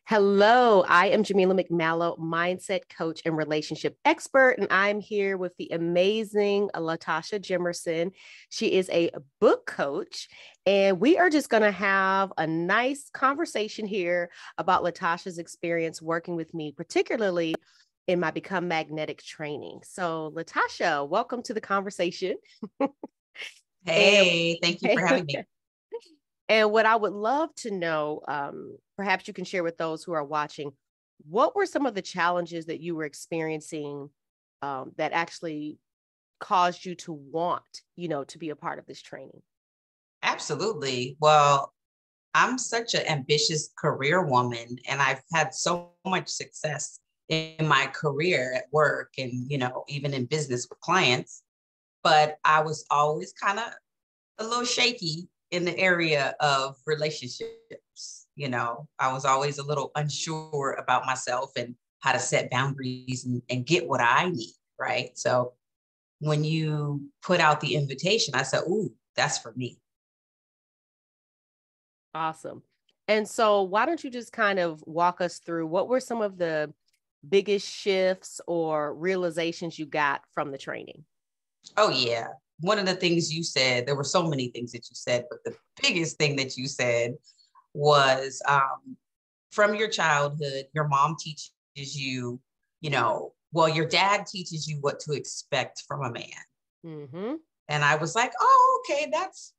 Hello, I am Jamila McMallow, mindset coach and relationship expert, and I'm here with the amazing Latasha Jimerson. She is a book coach, and we are just going to have a nice conversation here about Latasha's experience working with me, particularly in my Become Magnetic training. So, Latasha, welcome to the conversation. And Hey, thank you for having me. And what I would love to know, perhaps you can share with those who are watching, what were some of the challenges that you were experiencing that actually caused you to want, to be a part of this training? Absolutely. Well, I'm such an ambitious career woman, and I've had so much success in my career at work and, even in business with clients. But I was always kind of a little shaky in the area of relationships. I was always a little unsure about myself and how to set boundaries and get what I need. Right. So when you put out the invitation, I said, ooh, that's for me. Awesome. And so why don't you just kind of walk us through what were some of the biggest shifts or realizations you got from the training? Oh, yeah. One of the things you said, there were so many things that you said, but the biggest thing that you said was from your childhood, your mom teaches you, well, your dad teaches you what to expect from a man. Mm-hmm. And I was like, oh, okay, that's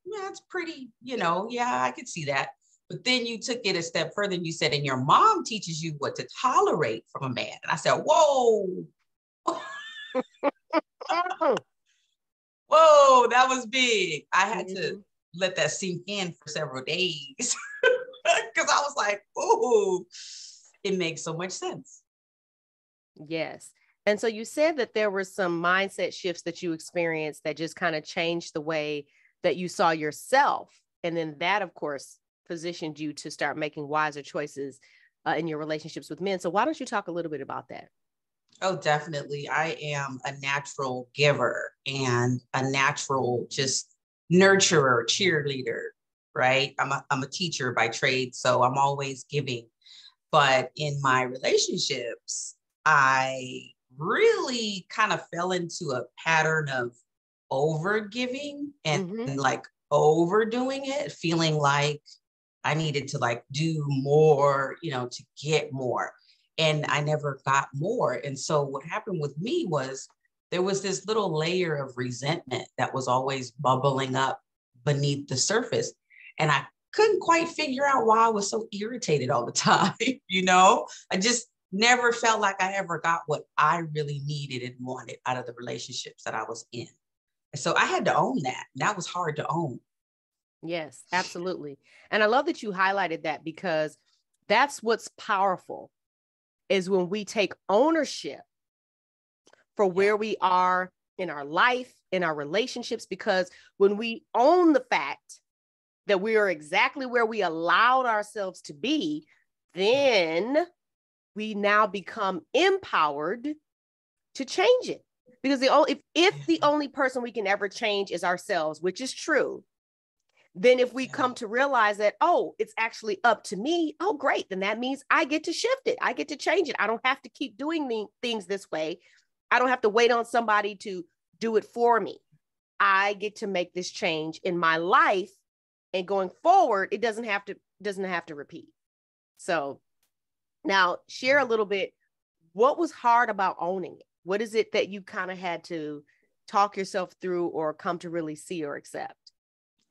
pretty, yeah, I could see that. But then you took it a step further and you said, and your mom teaches you what to tolerate from a man. And I said, whoa, whoa, that was big. I had to let that sink in for several days because I was like, oh, it makes so much sense. Yes. And so you said that there were some mindset shifts that you experienced that just kind of changed the way that you saw yourself. And then that, of course, positioned you to start making wiser choices in your relationships with men. So why don't you talk a little bit about that? Oh, definitely. I am a natural giver and a natural just nurturer, cheerleader, right? I'm a teacher by trade, so I'm always giving. But in my relationships, I really kind of fell into a pattern of over giving and like overdoing it, feeling like I needed to like do more, to get more. And I never got more. And so what happened with me was there was this little layer of resentment that was always bubbling up beneath the surface. And I couldn't quite figure out why I was so irritated all the time. I just never felt like I ever got what I really needed and wanted out of the relationships that I was in. And so I had to own that. That was hard to own. Yes, absolutely. And I love that you highlighted that because that's what's powerful is when we take ownership for where we are in our life, in our relationships, because when we own the fact that we are exactly where we allowed ourselves to be, then we now become empowered to change it. Because if the only person we can ever change is ourselves, which is true, then if we come to realize that, oh, it's actually up to me, oh, great. Then that means I get to shift it. I get to change it. I don't have to keep doing things this way. I don't have to wait on somebody to do it for me. I get to make this change in my life, and going forward, it doesn't have to repeat. So now share a little bit. What was hard about owning it? What is it that you kind of had to talk yourself through or come to really see or accept?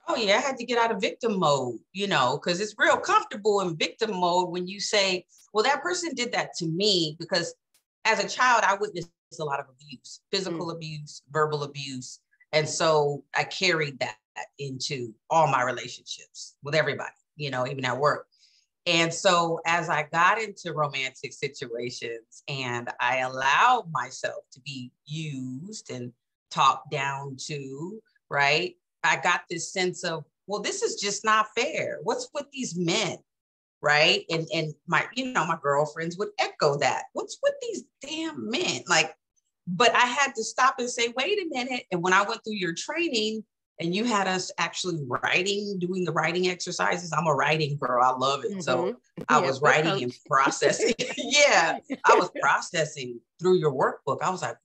Oh, yeah, I had to get out of victim mode, because it's real comfortable in victim mode when you say, well, that person did that to me, because as a child, I witnessed a lot of abuse, physical abuse, verbal abuse. And so I carried that into all my relationships with everybody, even at work. And so as I got into romantic situations and I allowed myself to be used and talked down to, right? I got this sense of, well, this is just not fair. What's with these men? Right. And my, my girlfriends would echo that. What's with these damn men? Like, but I had to stop and say, wait a minute. And when I went through your training, and you had us actually doing the writing exercises. I'm a writing girl. I love it. So I was writing and processing. Yeah, I was processing through your workbook. I was like,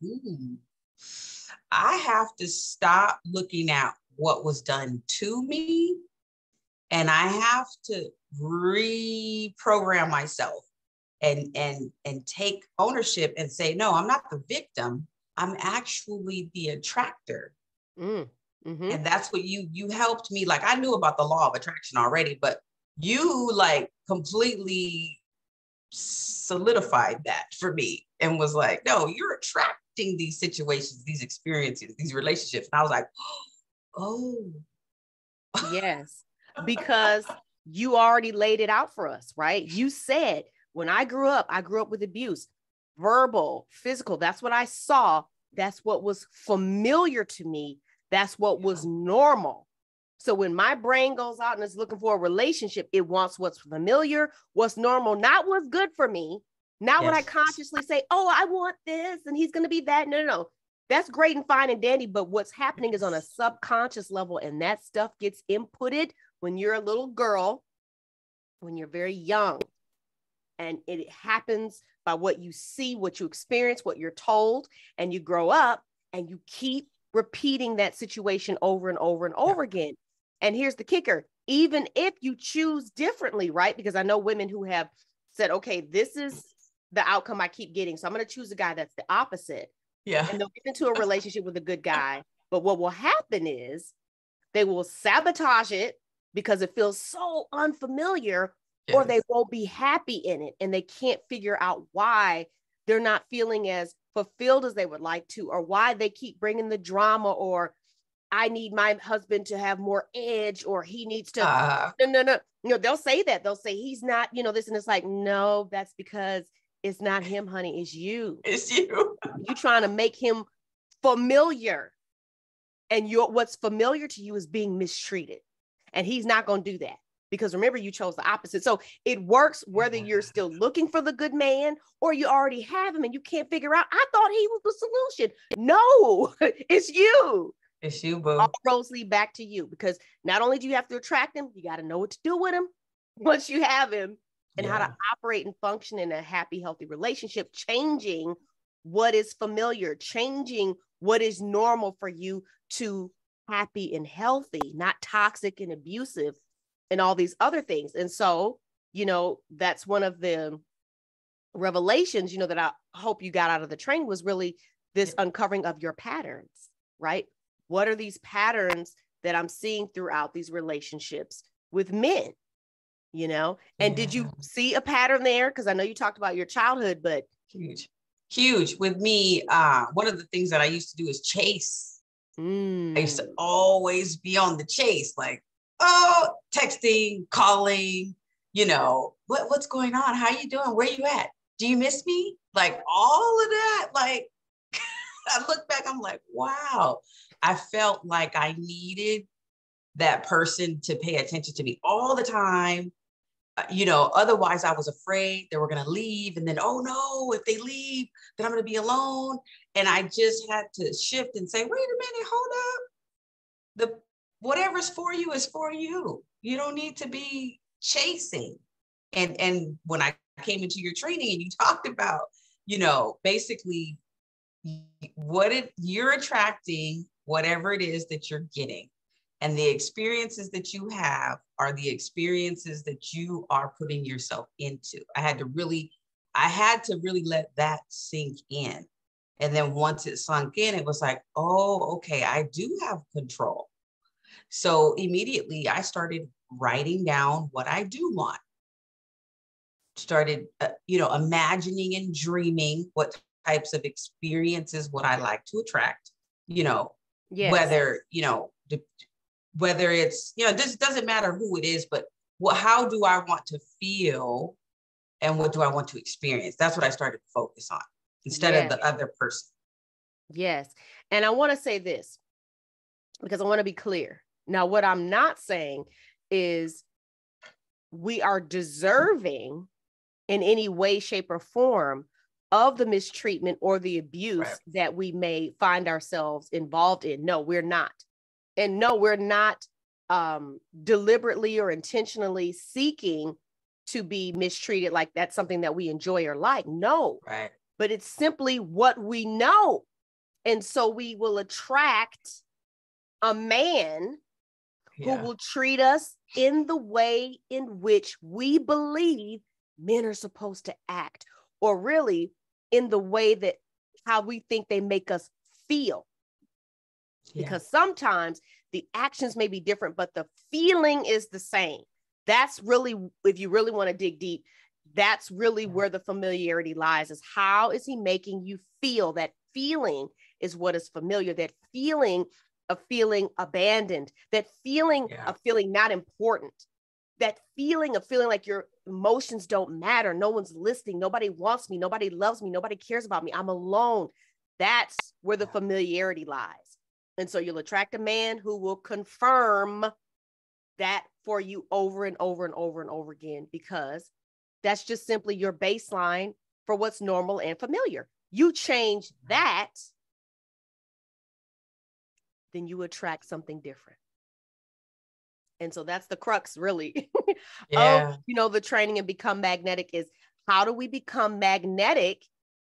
I have to stop looking at what was done to me, and I have to reprogram myself and take ownership and say, no, I'm not the victim. I'm actually the attractor. And that's what you helped me. Like, I knew about the law of attraction already, but you like completely solidified that for me and was like, no, you're attracting these situations, these experiences, these relationships. And I was like, oh. Yes, because you already laid it out for us, right? You said, when I grew up with abuse, verbal, physical. That's what I saw. That's what was familiar to me. That's what was normal. So when my brain goes out and is looking for a relationship, it wants what's familiar, what's normal, not what's good for me. Not what I consciously say, oh, I want this and he's going to be that. No. That's great and fine and dandy. But what's happening is on a subconscious level, and that stuff gets inputted when you're a little girl, when you're very young. And it happens by what you see, what you experience, what you're told, and you grow up and you keep repeating that situation over and over and over again. And here's the kicker. Even if you choose differently, right? Because I know women who have said, okay, this is the outcome I keep getting, so I'm going to choose a guy that's the opposite. Yeah. And they'll get into a relationship with a good guy. But what will happen is they will sabotage it because it feels so unfamiliar, or they won't be happy in it. And they can't figure out why they're not feeling as fulfilled as they would like to, or why they keep bringing the drama, or I need my husband to have more edge, or he needs to, no. They'll say that. They'll say he's not, this. And it's like, no, that's because it's not him, honey. It's you. It's you. You're trying to make him familiar. And what's familiar to you is being mistreated. And he's not going to do that. Because remember, you chose the opposite. So it works whether you're still looking for the good man or you already have him and you can't figure out, I thought he was the solution. No, it's you. It's you, boo. All roads lead back to you, because not only do you have to attract him, you got to know what to do with him once you have him, and how to operate and function in a happy, healthy relationship, changing what is familiar, changing what is normal for you to happy and healthy, not toxic and abusive and all these other things. And so, that's one of the revelations, that I hope you got out of the training, was really this uncovering of your patterns, right? What are these patterns that I'm seeing throughout these relationships with men, And did you see a pattern there? Because I know you talked about your childhood, but huge with me. One of the things that I used to do is chase. I used to always be on the chase, like, texting, calling, what's going on? How you doing? Where you at? Do you miss me? Like all of that. Like, I look back, I'm like, wow. I felt like I needed that person to pay attention to me all the time. Otherwise I was afraid they were going to leave. And then, oh no, if they leave, then I'm going to be alone. And I just had to shift and say, wait a minute, hold up. Whatever's for you is for you. You don't need to be chasing. And when I came into your training and you talked about, basically you're attracting whatever it is that you're getting. And the experiences that you have are the experiences that you are putting yourself into. I had to really let that sink in. And then once it sunk in, it was like, oh, okay, I do have control. So immediately I started writing down what I do want. Started, imagining and dreaming what types of experiences would I like to attract, whether it's, this doesn't matter who it is, but how do I want to feel and what do I want to experience? That's what I started to focus on instead of the other person. Yes. And I want to say this because I want to be clear. Now, what I'm not saying is we are deserving in any way, shape, or form of the mistreatment or the abuse that we may find ourselves involved in. No, we're not. And no, we're not deliberately or intentionally seeking to be mistreated, like that's something that we enjoy or like. No, Right. but it's simply what we know. And so we will attract a man who will treat us in the way in which we believe men are supposed to act, or really in the way that how we think they make us feel. Because sometimes the actions may be different, but the feeling is the same. That's really, if you really want to dig deep, that's really where the familiarity lies, is how is he making you feel? That feeling is what is familiar. That feeling of feeling abandoned, that feeling of feeling not important, that feeling of feeling like your emotions don't matter. No one's listening. Nobody wants me. Nobody loves me. Nobody cares about me. I'm alone. That's where the familiarity lies. And so you'll attract a man who will confirm that for you over and over and over and over again, because that's just simply your baseline for what's normal and familiar. You change that, then you attract something different. And so that's the crux, really, of, the training and become magnetic, is how do we become magnetic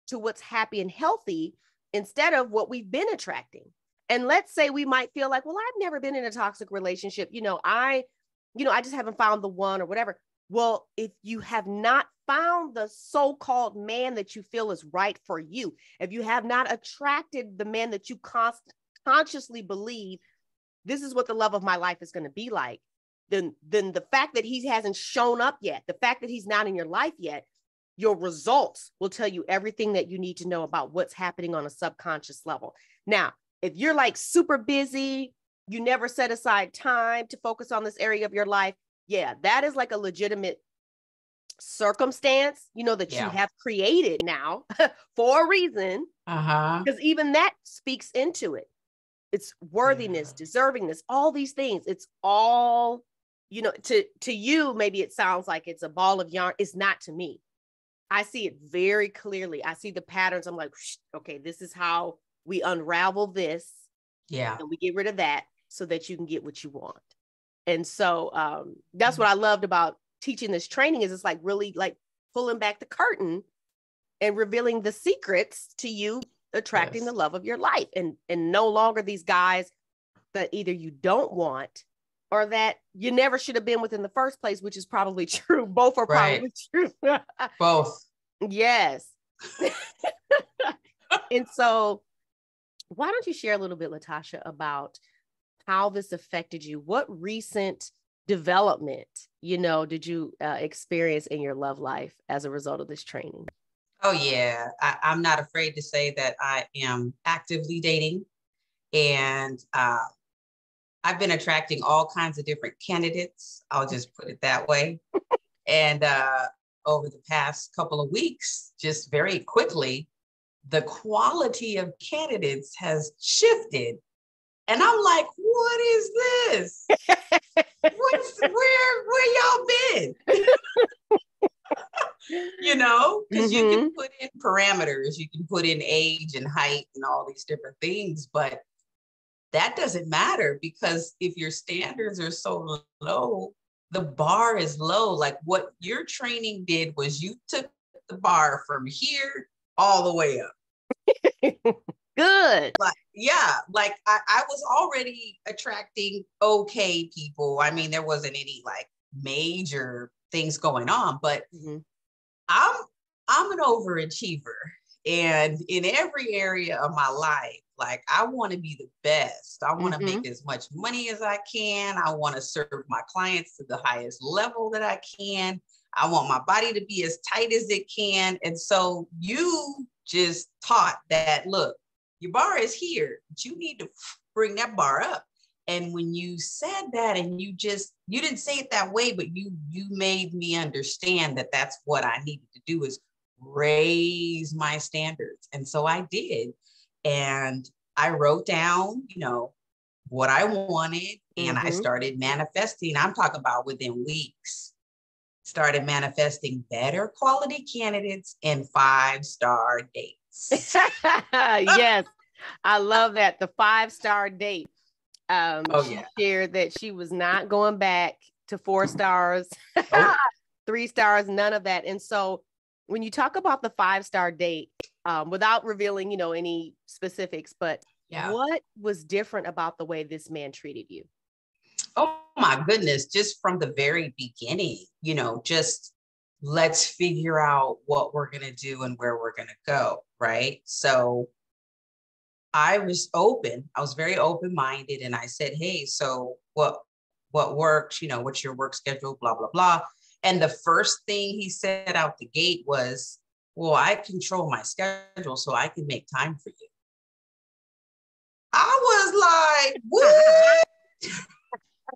to what's happy and healthy instead of what we've been attracting? And let's say we might feel like, well, I've never been in a toxic relationship. I just haven't found the one or whatever. Well, if you have not found the so-called man that you feel is right for you, if you have not attracted the man that you consciously believe this is what the love of my life is going to be like, then the fact that he hasn't shown up yet, the fact that he's not in your life yet, your results will tell you everything that you need to know about what's happening on a subconscious level. Now, if you're like super busy, you never set aside time to focus on this area of your life, that is like a legitimate circumstance, that you have created now for a reation, because even that speaks into it. It's worthiness, deservingness, all these things. It's all, to you, maybe it sounds like it's a ball of yarn. It's not to me. I see it very clearly. I see the patterns. I'm like, okay, this is how we unravel this. And we get rid of that so that you can get what you want. And so that's what I loved about teaching this training, is it's like really like pulling back the curtain and revealing the secrets to you, attracting the love of your life, and no longer these guys that either you don't want or that you never should have been with in the first place, which is probably true. Both are probably true. Both. Yes. And so why don't you share a little bit, Latasha, about how this affected you? What recent development, did you experience in your love life as a result of this training? Oh, yeah. I'm not afraid to say that I am actively dating, and I've been attracting all kinds of different candidates. I'll just put it that way. And over the past couple of weeks, just very quickly, the quality of candidates has shifted. And I'm like, what is this? Where y'all been? Because you can put in parameters, you can put in age and height and all these different things, but that doesn't matter, because if your standards are so low, the bar is low. Like what your training did was you took the bar from here all the way up. Good. I was already attracting okay people. I mean, there wasn't any like major things going on, but I'm an overachiever, and in every area of my life, like I want to be the best. I want to make as much money as I can. I want to serve my clients to the highest level that I can. I want my body to be as tight as it can. And so you just taught that, look, your bar is here, but you need to bring that bar up. And when you said that, and you didn't say it that way, but you made me understand that that's what I needed to do, is raise my standards. And so I did. And I wrote down, what I wanted, and I started manifesting. I'm talking about within weeks, started manifesting better quality candidates and 5-star dates. Yes, I love that. The 5-star date. Oh, She yeah. shared that she was not going back to 4 stars, Oh, 3 stars, none of that. And so when you talk about the 5-star date, without revealing, you know, any specifics, but yeah. what was different about the way this man treated you? Oh my goodness. Just from the very beginning, you know, just let's figure out what we're going to do and where we're going to go. Right. So I was open. I was very open-minded. And I said, hey, so what works? You know, what's your work schedule? Blah, blah, blah. And the first thing he said out the gate was, well, I control my schedule, so I can make time for you. I was like, what?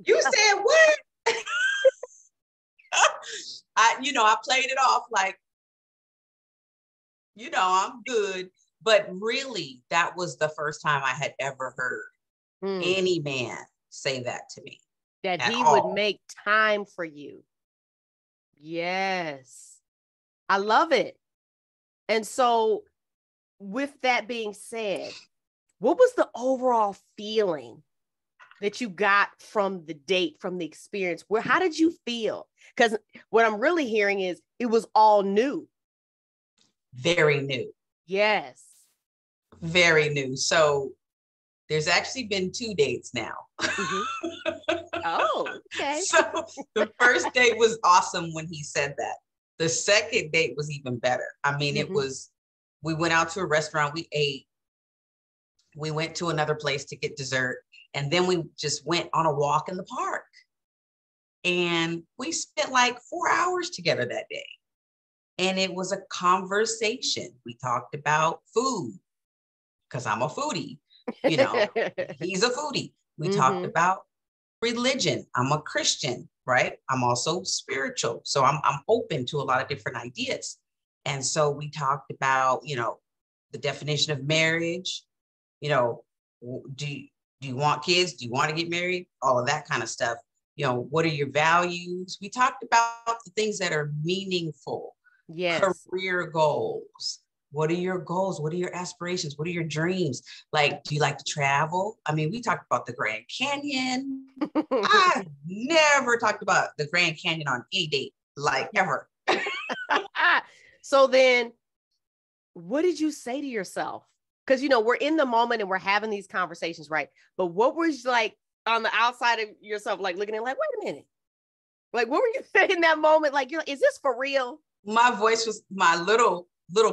You said what? I played it off like, I'm good. But really, that was the first time I had ever heard any man say that to me That at he would all. make time for you. Yes. I love it. And so with that being said, what was the overall feeling that you got from the date, from the experience? How did you feel? Because what I'm really hearing is it was all new. Very new. Yes. Very new. So there's actually been 2 dates now. Mm-hmm. Oh, okay. So the first date was awesome when he said that. The second date was even better. I mean, we went out to a restaurant, we ate, we went to another place to get dessert, and then we just went on a walk in the park. And we spent like 4 hours together that day. And it was a conversation. We talked about food because I'm a foodie, he's a foodie. We talked about religion. I'm a Christian, right? I'm also spiritual. So I'm open to a lot of different ideas. And so we talked about, the definition of marriage, do you want kids? Do you want to get married? All of that kind of stuff. What are your values? We talked about the things that are meaningful. Yes. Career goals. What are your goals? What are your aspirations? What are your dreams? Like, do you like to travel? I mean, we talked about the Grand Canyon. I never talked about the Grand Canyon on any date, like ever. So then, what did you say to yourself? Because, we're in the moment and we're having these conversations, right? But what was like on the outside of yourself, like looking at like, wait a minute. Like, what were you saying in that moment? Like, you're like, is this for real? My voice was, my little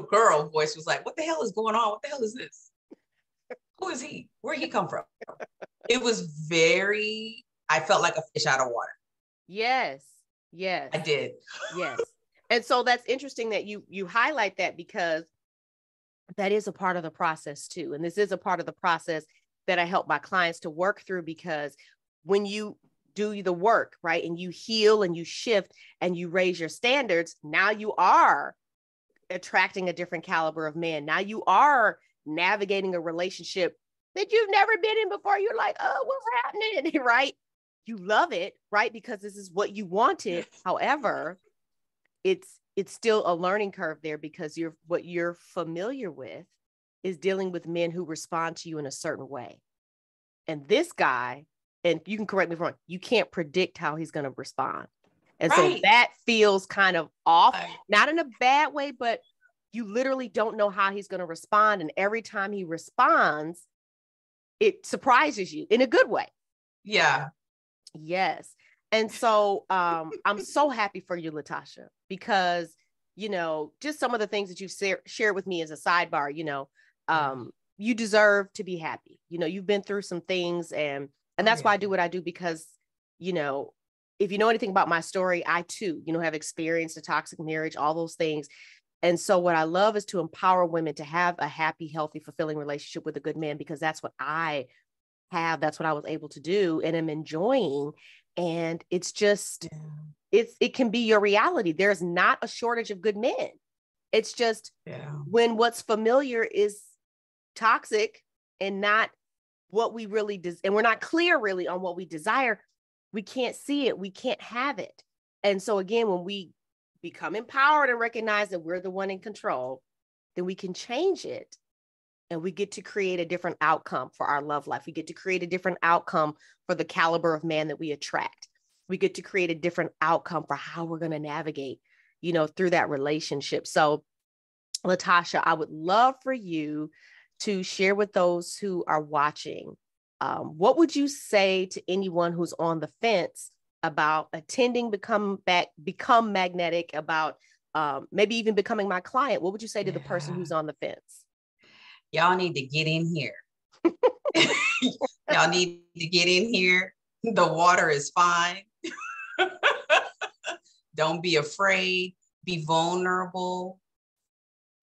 girl voice was like, what the hell is going on? What the hell is this? Who is he? Where'd he come from? It was I felt like a fish out of water. Yes. Yes. I did. Yes. And so that's interesting that you highlight that, because that is a part of the process too. And this is a part of the process that I help my clients to work through, because when you do the work, right, and you heal and you shift and you raise your standards, now you are attracting a different caliber of man. Now you are navigating a relationship that you've never been in before. You're like, oh, what's happening? Right? You love it, right? Because this is what you wanted. However, it's still a learning curve there, because what you're familiar with is dealing with men who respond to you in a certain way. And this guy, and you can correct me if I'm wrong, you can't predict how he's going to respond. And right. So that feels kind of off, not in a bad way, but you literally don't know how he's going to respond. And every time he responds, it surprises you in a good way. Yeah. Yes. And so I'm so happy for you, Latasha, because, just some of the things that you've shared with me as a sidebar, you deserve to be happy. You've been through some things, and that's why I do what I do, because, if you know anything about my story, I too, have experienced a toxic marriage, all those things. And so what I love is to empower women to have a happy, healthy, fulfilling relationship with a good man, because that's what I have. That's what I was able to do and am enjoying. And it's just, it can be your reality. There's not a shortage of good men. It's just when what's familiar is toxic and not what we really and we're not clear really on what we desire, we can't see it. We can't have it. And so again, when we become empowered and recognize that we're the one in control, then we can change it and we get to create a different outcome for our love life. We get to create a different outcome for the caliber of man that we attract. We get to create a different outcome for how we're going to navigate, through that relationship. So, Latasha, I would love for you to share with those who are watching. What would you say to anyone who's on the fence about attending, become magnetic, about maybe even becoming my client? What would you say to the person who's on the fence? Y'all need to get in here. Y'all need to get in here. The water is fine. Don't be afraid. Be vulnerable.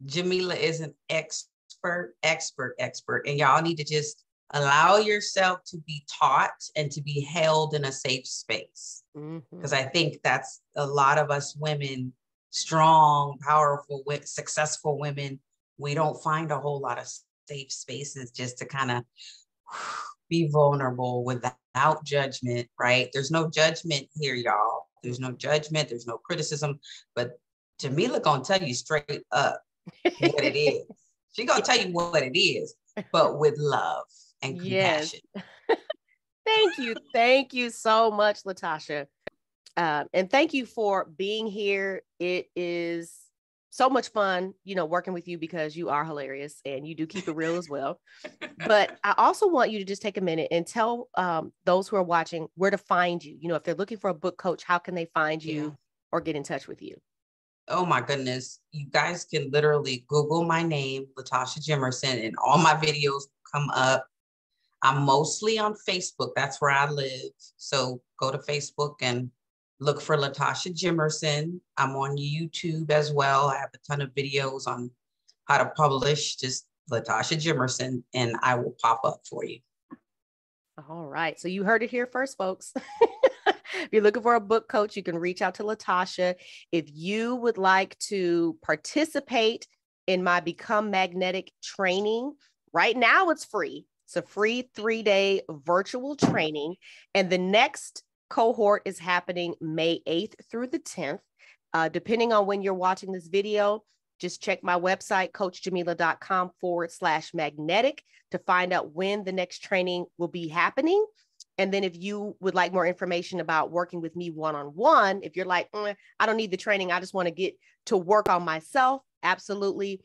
Jamila is an expert. And y'all need to just allow yourself to be taught and to be held in a safe space. Because I think that's a lot of us women, strong, powerful, successful women, we don't find a whole lot of safe spaces just to kind of be vulnerable without judgment, right? There's no judgment here, y'all. There's no judgment. There's no criticism. But Jamila gonna tell you straight up what it is. She gonna tell you what it is, but with love and compassion. Yes. Thank you so much, Latasha. And thank you for being here. It is so much fun, working with you, because you are hilarious and you do keep it real as well. But I also want you to just take a minute and tell those who are watching where to find you. If they're looking for a book coach, how can they find you or get in touch with you? Oh my goodness. You guys can literally Google my name, Latasha Jimerson, and all my videos come up. I'm mostly on Facebook. That's where I live. So go to Facebook and look for Latasha Jimerson. I'm on YouTube as well. I have a ton of videos on how to publish, just Latasha Jimerson, and I will pop up for you. All right. So you heard it here first, folks. If you're looking for a book coach, you can reach out to Latasha. If you would like to participate in my Become Magnetic training, right now it's free. It's a free 3-day virtual training. And the next cohort is happening May 8th through the 10th. Depending on when you're watching this video, just check my website, coachjamila.com/magnetic, to find out when the next training will be happening. And then if you would like more information about working with me one-on-one, if you're like, I don't need the training, I just want to get to work on myself, absolutely.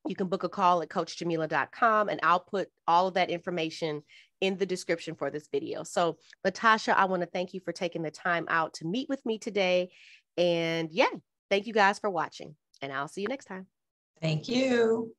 You can book a call at coachjamila.com, and I'll put all of that information in the description for this video. So Latasha, I want to thank you for taking the time out to meet with me today. And thank you guys for watching, and I'll see you next time. Thank you.